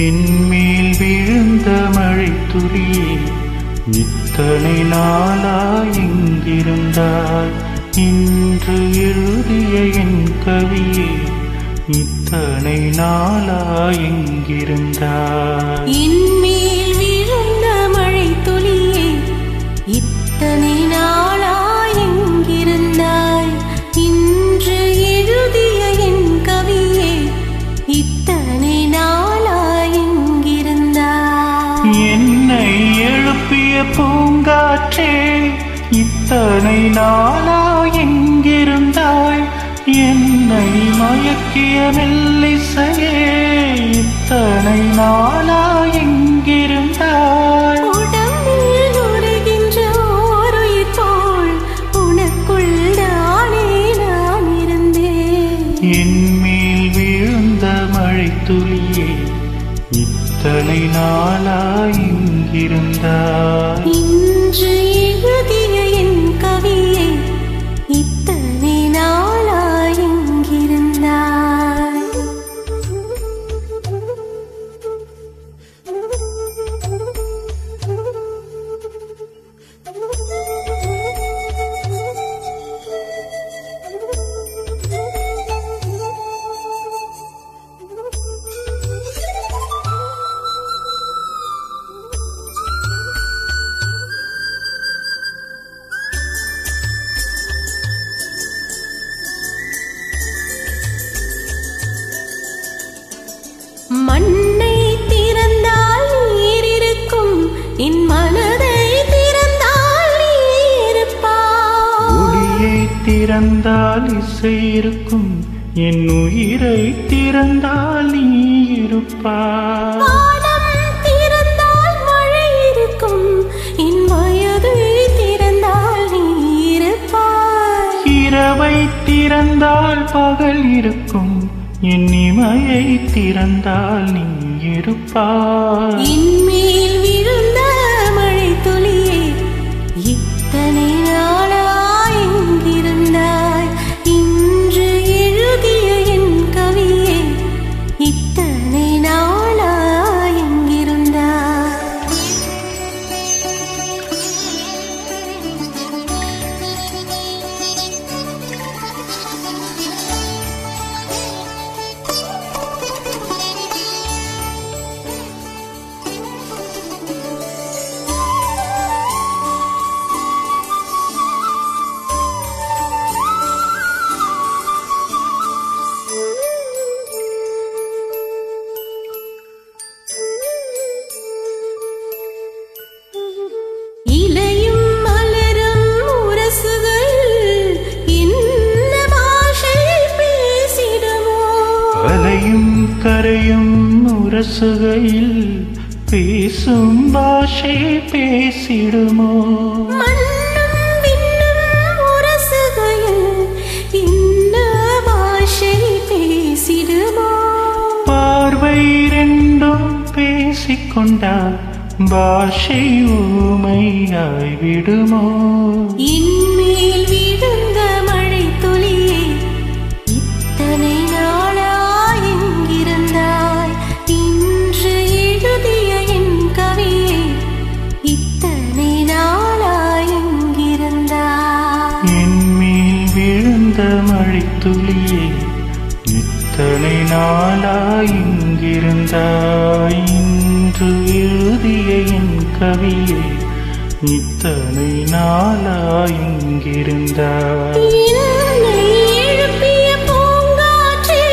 என்மேல் விழுந்த மழை துளியே, இத்தனை நாளா எங்கிருந்தாய்? இன்று எழுதிய என் கவியே, இத்தனை நாளா எங்கிருந்தாய்? என்மேல் விழுந்த மழை துளியே, இத்தனை நாளா எங்கிருந்தாய்? இன்று எழுதிய என் கவியே, இத்தனை நாளா எங்கிருந்தாய்? என்னை எழுப்பிய பூங்காற்றே, இத்தனை நாளா எங்கிருந்தாய்? என்னை மயக்கிய மெல்லிசையே, இத்தனை நாளா எங்கிருந்தாய்? உடம்பில் உறைகின்ற ஓருயிர் போல் உனக்குள் தானே நான் இருந்தேன். என்மேல் விழுந்த மழை துளியே, இத்தனை நாளா எங்கிருந்தாய்? இன்று எழுதிய என் கவியே, இத்தனை நாளா எங்கிருந்தாய்? மண்ணை திறந்தால் நீர் இருக்கும், என் மனதை திறந்தால் நீ இருப்பாய். ஒளியை திறந்தால் இசை இருக்கும், என் உயிரை திறந்தால் நீ இருப்பாய். வானம் திறந்தால் மழை இருக்கும், என் வயதை திறந்தால் நீ இருப்பாய். இரவை திறந்தால் பகல் இருக்கும், என் இமையை திறந்தால் நீ இருப்பாய். என்மேல் விழுந்த மழை துளியே, இத்தனை நாளா எங்கிருந்தாய்? இன்று எழுதிய என் கவியே, இத்தனை நாளா எங்கிருந்தாய்? இலையும் மலரும் உரசுகையில் என்ன பாஷை பேசிடுமோ? அலையும் கரையும் உரசுகையில் பேசும் பாஷை பேசிடுமோ? மண்ணும் விண்ணும் உரசுகையில் என்ன பாஷை பேசிடுமோ? பார்வை ரெண்டும் பேசிக்கொண்டால் பாஷை ஊமையாய் விடுமோ? என்மேல் விழுந்த மழை துளியே, இத்தனை நாளா எங்கிருந்தாய்? இன்று எழுதிய என் கவியே, இத்தனை நாளா எங்கிருந்தாய்? என்மேல் விழுந்த மழை துளியே, இத்தனை நாளா எங்கிருந்தாய்? இன்று எழுதிய என் கவியே, இத்தனை நாளா எங்கிருந்தாய்? என்னை எழுப்பிய பூங்காற்றே,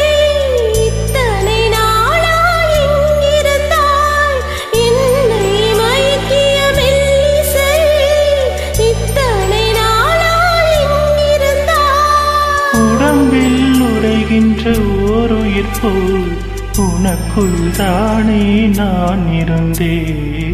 இத்தனை நாளா எங்கிருந்தாய்? என்னை மயக்கிய மெல்லிசையே, இத்தனை நாளா எங்கிருந்தாய்? உடம்பில் உறைகின்ற ஓருயிர் போல் உனக்குள் தானே நான் இருந்தேன்.